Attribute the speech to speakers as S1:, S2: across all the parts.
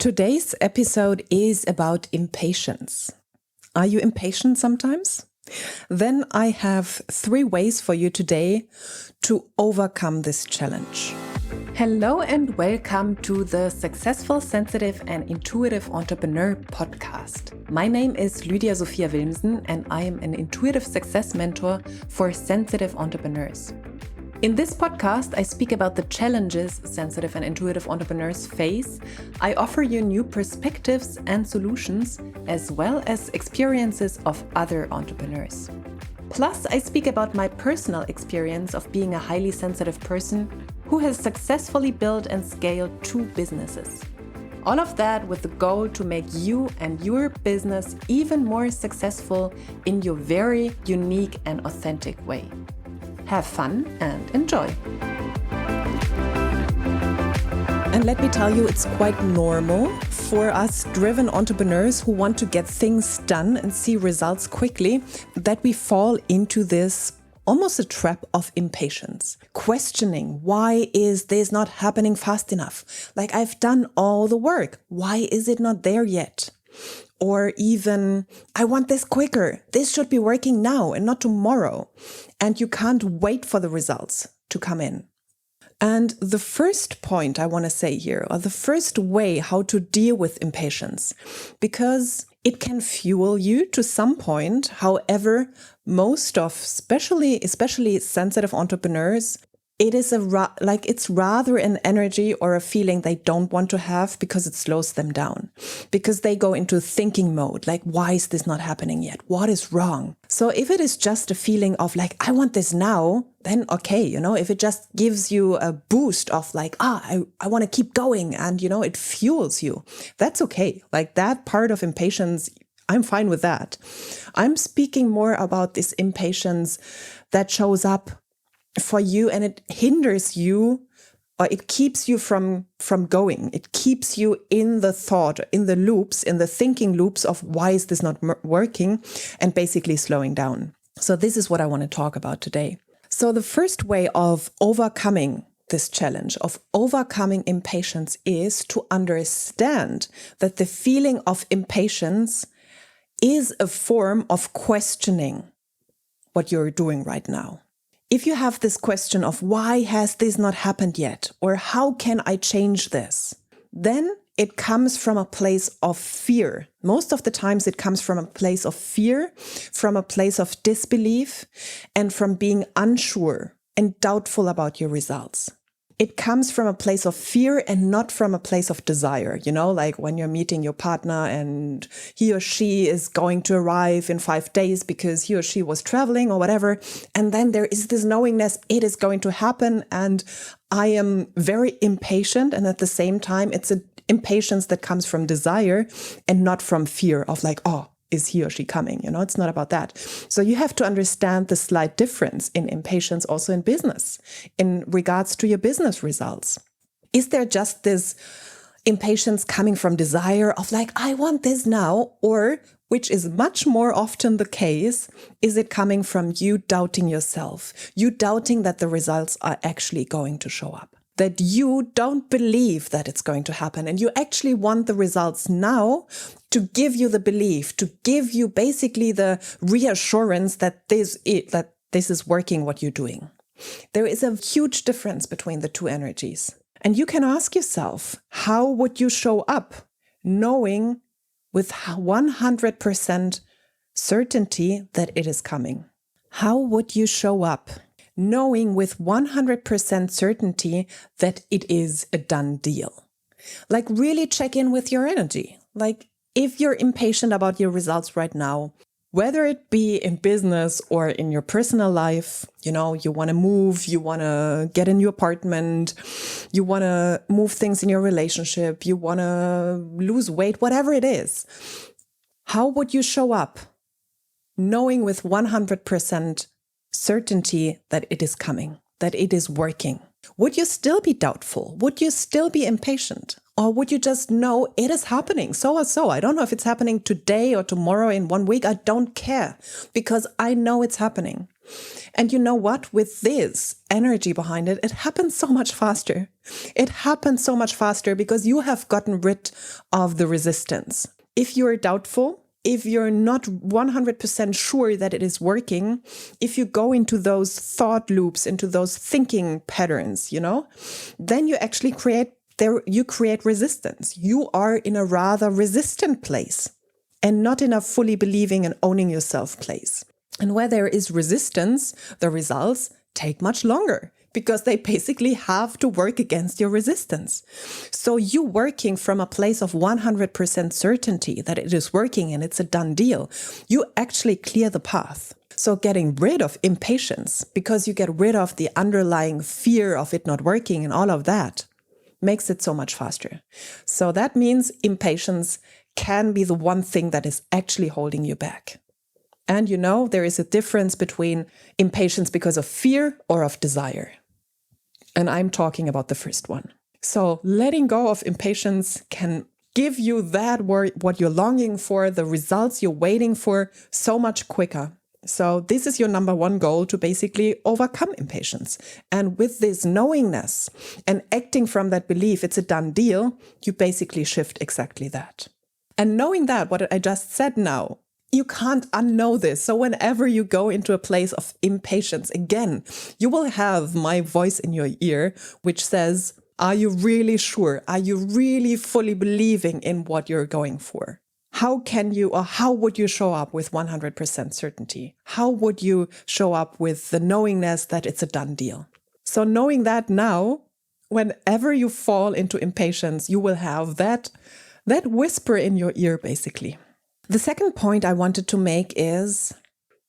S1: Today's episode is about impatience. Are you impatient sometimes? Then I have 3 ways for you today to overcome this challenge. Hello and welcome to the Successful, Sensitive and Intuitive Entrepreneur podcast. My name is Lydia Sophia Wilmsen and I am an intuitive success mentor for sensitive entrepreneurs. In this podcast, I speak about the challenges sensitive and intuitive entrepreneurs face. I offer you new perspectives and solutions, as well as experiences of other entrepreneurs. Plus, I speak about my personal experience of being a highly sensitive person who has successfully built and scaled 2 businesses. All of that with the goal to make you and your business even more successful in your very unique and authentic way. Have fun and enjoy. And let me tell you, it's quite normal for us driven entrepreneurs who want to get things done and see results quickly that we fall into this almost a trap of impatience. Questioning, why is this not happening fast enough? Like, I've done all the work. Why is it not there yet? Or even, I want this quicker. This should be working now and not tomorrow. And you can't wait for the results to come in. And the first point I want to say here, or the first way how to deal with impatience, because it can fuel you to some point. However, most of, especially sensitive entrepreneurs, it is it's rather an energy or a feeling they don't want to have because it slows them down, because they go into thinking mode. Like, why is this not happening yet? What is wrong? So if it is just a feeling of like, I want this now, then okay, if it just gives you a boost of like, I want to keep going and, it fuels you, that's okay. Like that part of impatience, I'm fine with that. I'm speaking more about this impatience that shows up for you and it hinders you, or it keeps you from going. It keeps you in the thought, in the loops, in the thinking loops of why is this not working, and basically slowing down. So this is what I want to talk about today. So the first way of overcoming this challenge, of overcoming impatience, is to understand that the feeling of impatience is a form of questioning what you're doing right now. If you have this question of why has this not happened yet, or how can I change this, then it comes from a place of fear. Most of the times it comes from a place of fear, from a place of disbelief, and from being unsure and doubtful about your results. It comes from a place of fear and not from a place of desire. Like when you're meeting your partner and he or she is going to arrive in 5 days because he or she was traveling or whatever. And then there is this knowingness, it is going to happen. And I am very impatient. And at the same time, it's an impatience that comes from desire and not from fear of like, oh, is he or she coming? It's not about that. So you have to understand the slight difference in impatience also in business in regards to your business results. Is there just this impatience coming from desire of like, I want this now? Or, which is much more often the case, is it coming from you doubting yourself? You doubting that the results are actually going to show up? That you don't believe that it's going to happen and you actually want the results now to give you the belief, to give you basically the reassurance that this is working what you're doing. There is a huge difference between the 2 energies. And you can ask yourself, how would you show up knowing with 100% certainty that it is coming? How would you show up knowing with 100% certainty that it is a done deal? Like, really check in with your energy. Like, if you're impatient about your results right now, whether it be in business or in your personal life, you want to move, you want to get a new apartment, you want to move things in your relationship, you want to lose weight, whatever it is, how would you show up knowing with 100% certainty that it is coming, that it is working? Would you still be doubtful? Would you still be impatient? Or would you just know it is happening so or so? I don't know if it's happening today or tomorrow in 1 week. I don't care because I know it's happening. And you know what? With this energy behind it, it happens so much faster. It happens so much faster because you have gotten rid of the resistance. If you're doubtful, if you're not 100% sure that it is working, if you go into those thought loops, into those thinking patterns, then you actually create resistance. You are in a rather resistant place and not in a fully believing and owning yourself place. And where there is resistance, the results take much longer because they basically have to work against your resistance. So you working from a place of 100% certainty that it is working and it's a done deal, you actually clear the path. So getting rid of impatience, because you get rid of the underlying fear of it not working and all of that, makes it so much faster. So that means impatience can be the one thing that is actually holding you back. And there is a difference between impatience because of fear or of desire. And I'm talking about the first one. So letting go of impatience can give you that what you're longing for, the results you're waiting for, so much quicker. So this is your number one goal, to basically overcome impatience. And with this knowingness and acting from that belief, it's a done deal, you basically shift exactly that. And knowing that, what I just said now, you can't unknow this. So whenever you go into a place of impatience, again, you will have my voice in your ear, which says, are you really sure? Are you really fully believing in what you're going for? How would you show up with 100% certainty? How would you show up with the knowingness that it's a done deal? So knowing that now, whenever you fall into impatience, you will have that whisper in your ear, basically. The second point I wanted to make is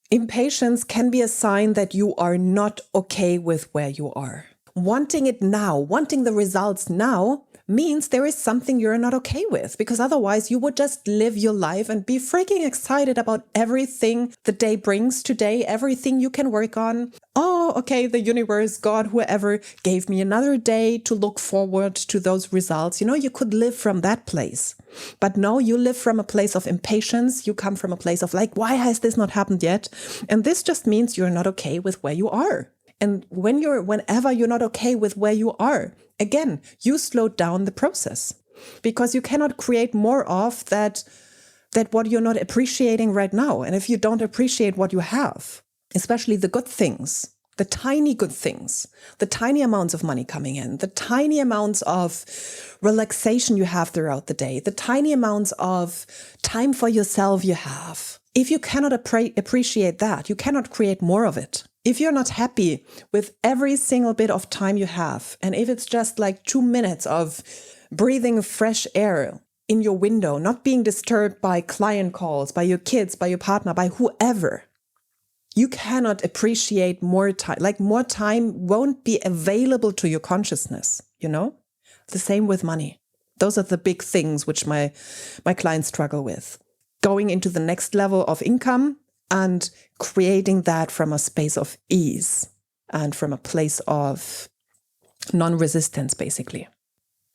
S1: impatience can be a sign that you are not okay with where you are. Wanting it now, wanting the results now, means there is something you're not okay with, because otherwise you would just live your life and be freaking excited about everything the day brings today, everything you can work on. Oh, okay, the universe, God, whoever gave me another day to look forward to those results. You could live from that place. But no, you live from a place of impatience. You come from a place of why has this not happened yet? And this just means you're not okay with where you are. And whenever you're not okay with where you are, again, you slow down the process, because you cannot create more of that what you're not appreciating right now. And if you don't appreciate what you have, especially the good things, the tiny good things, the tiny amounts of money coming in, the tiny amounts of relaxation you have throughout the day, the tiny amounts of time for yourself you have. If you cannot appreciate that, you cannot create more of it. If you're not happy with every single bit of time you have, and if it's just 2 minutes of breathing fresh air in your window, not being disturbed by client calls, by your kids, by your partner, by whoever, you cannot appreciate more time. More time won't be available to your consciousness, The same with money. Those are the big things which my clients struggle with. Going into the next level of income and creating that from a space of ease and from a place of non-resistance, basically.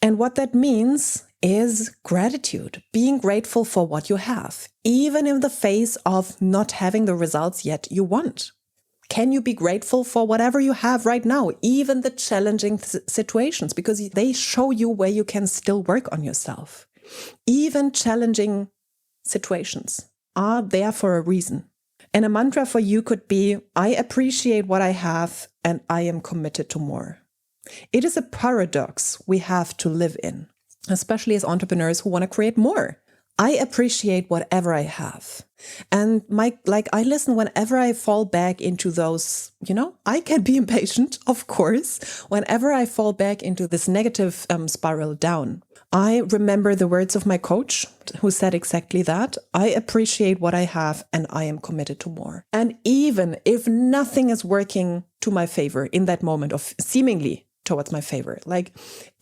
S1: And what that means is gratitude, being grateful for what you have, even in the face of not having the results yet you want. Can you be grateful for whatever you have right now, even the challenging situations, because they show you where you can still work on yourself. Even challenging situations are there for a reason. And a mantra for you could be, I appreciate what I have and I am committed to more. It is a paradox we have to live in, especially as entrepreneurs who want to create more. I appreciate whatever I have. And I listen whenever I fall back into those, I can be impatient, of course, whenever I fall back into this negative spiral down. I remember the words of my coach who said exactly that. I appreciate what I have and I am committed to more. And even if nothing is working to my favor in that moment, of seemingly towards my favor,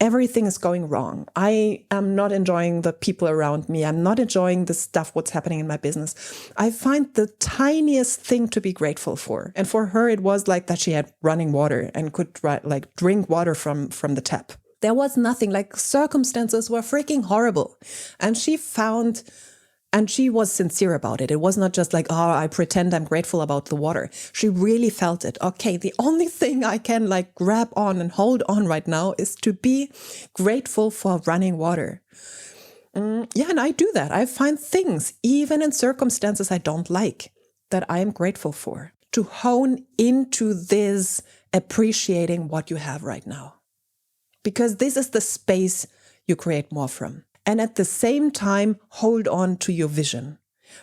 S1: everything is going wrong. I am not enjoying the people around me. I'm not enjoying the stuff, what's happening in my business. I find the tiniest thing to be grateful for. And for her, it was that she had running water and could drink water from the tap. There was nothing, circumstances were freaking horrible. And she found And she was sincere about it. It was not just like, oh, I pretend I'm grateful about the water. She really felt it. Okay, the only thing I can like grab on and hold on right now is to be grateful for running water. Yeah, and I do that. I find things, even in circumstances I don't like, that I am grateful for. To hone into this appreciating what you have right now. Because this is the space you create more from. And at the same time, hold on to your vision.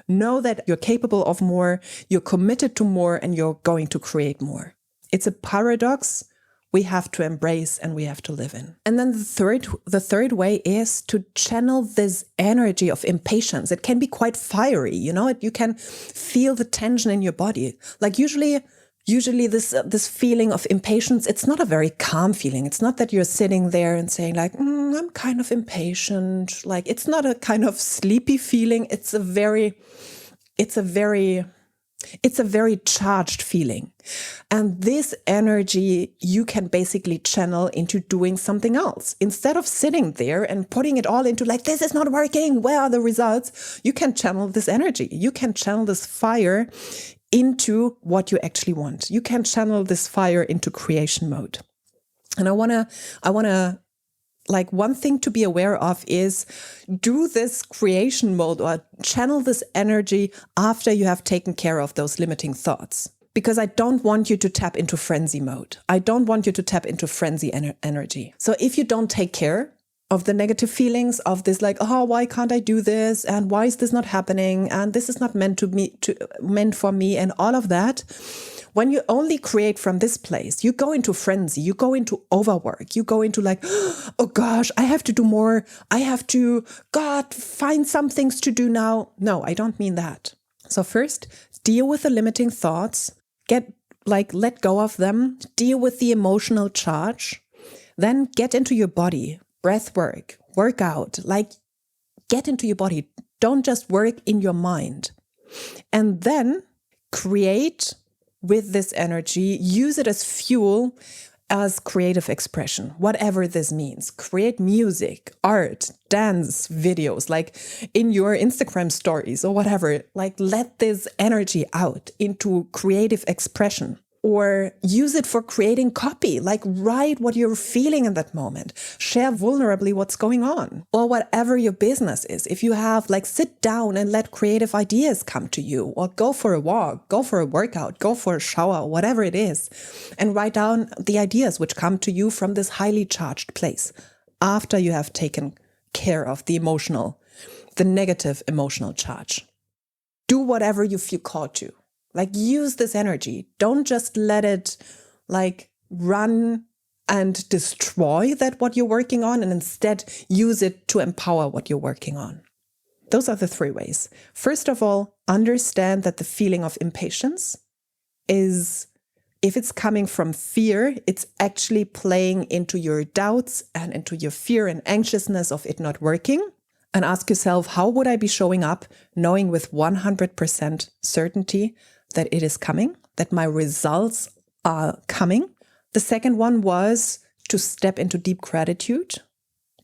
S1: Know that you're capable of more, you're committed to more, and you're going to create more. It's a paradox we have to embrace and we have to live in. And then the third way is to channel this energy of impatience. It can be quite fiery, you can feel the tension in your body. Like usually this feeling of impatience, it's not a very calm feeling. It's not that you're sitting there and saying like, I'm kind of impatient. Like it's not a kind of sleepy feeling. It's a very charged feeling. And this energy you can basically channel into doing something else. Instead of sitting there and putting it all into like, this is not working, where are the results? You can channel this energy. You can channel this fire into what you actually want. You can channel this fire into creation mode. And I want to like one thing to be aware of is do this creation mode or channel this energy after you have taken care of those limiting thoughts. Because I don't want you to tap into frenzy mode. I don't want you to tap into frenzy energy. So if you don't take care of the negative feelings of this, like, oh, why can't I do this? And why is this not happening? And this is not meant for me and all of that. When you only create from this place, you go into frenzy, you go into overwork, you go into like, oh gosh, I have to do more. I have to, God, find some things to do now. No, I don't mean that. So first, deal with the limiting thoughts, let go of them, deal with the emotional charge, then get into your body, breath work, work out, like get into your body. Don't just work in your mind. And then create with this energy, use it as fuel, as creative expression, whatever this means. Create music, art, dance videos, like in your Instagram stories or whatever. Like let this energy out into creative expression. Or use it for creating copy, like write what you're feeling in that moment. Share vulnerably what's going on. Or whatever your business is. If you have, like sit down and let creative ideas come to you. Or go for a walk, go for a workout, go for a shower, whatever it is. And write down the ideas which come to you from this highly charged place. After you have taken care of the negative emotional charge. Do whatever you feel called to. Like use this energy. Don't just let it like run and destroy what you're working on, and instead use it to empower what you're working on. Those are the 3 ways. First of all, understand that the feeling of impatience is, if it's coming from fear, it's actually playing into your doubts and into your fear and anxiousness of it not working. And ask yourself, how would I be showing up knowing with 100% certainty that it is coming, that my results are coming? The second one was to step into deep gratitude,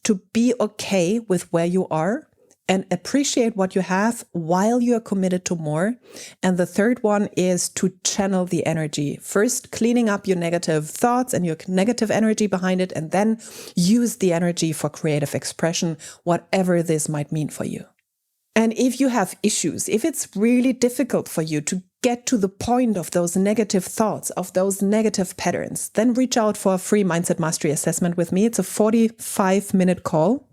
S1: to be okay with where you are and appreciate what you have while you are committed to more. And the third one is to channel the energy. First, cleaning up your negative thoughts and your negative energy behind it, and then use the energy for creative expression, whatever this might mean for you. And if you have issues, if it's really difficult for you to get to the point of those negative thoughts, of those negative patterns, then reach out for a free Mindset Mastery assessment with me. It's a 45-minute call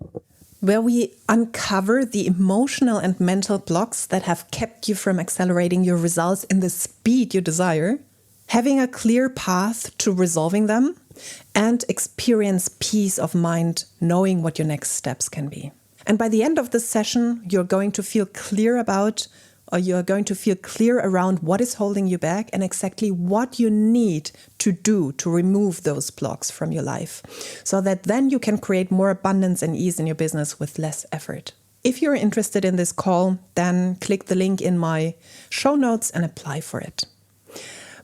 S1: where we uncover the emotional and mental blocks that have kept you from accelerating your results in the speed you desire, having a clear path to resolving them, and experience peace of mind, knowing what your next steps can be. And by the end of this session, you're going to feel clear around what is holding you back and exactly what you need to do to remove those blocks from your life, so that then you can create more abundance and ease in your business with less effort. If you're interested in this call, then click the link in my show notes and apply for it.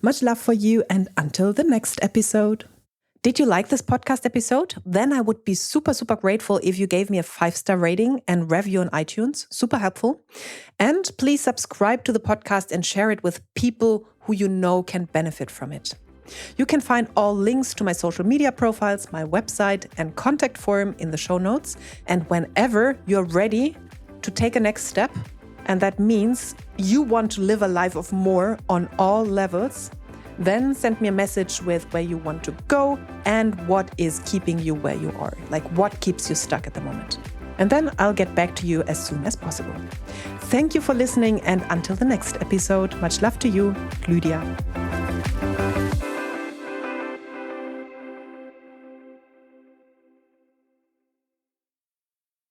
S1: Much love for you, and until the next episode. Did you like this podcast episode? Then I would be super, super grateful if you gave me a 5-star rating and review on iTunes. Super helpful. And please subscribe to the podcast and share it with people who you know can benefit from it. You can find all links to my social media profiles, my website, and contact form in the show notes. And whenever you're ready to take a next step, and that means you want to live a life of more on all levels, then send me a message with where you want to go and what is keeping you where you are, like what keeps you stuck at the moment. And then I'll get back to you as soon as possible. Thank you for listening, and until the next episode, much love to you, Lydia.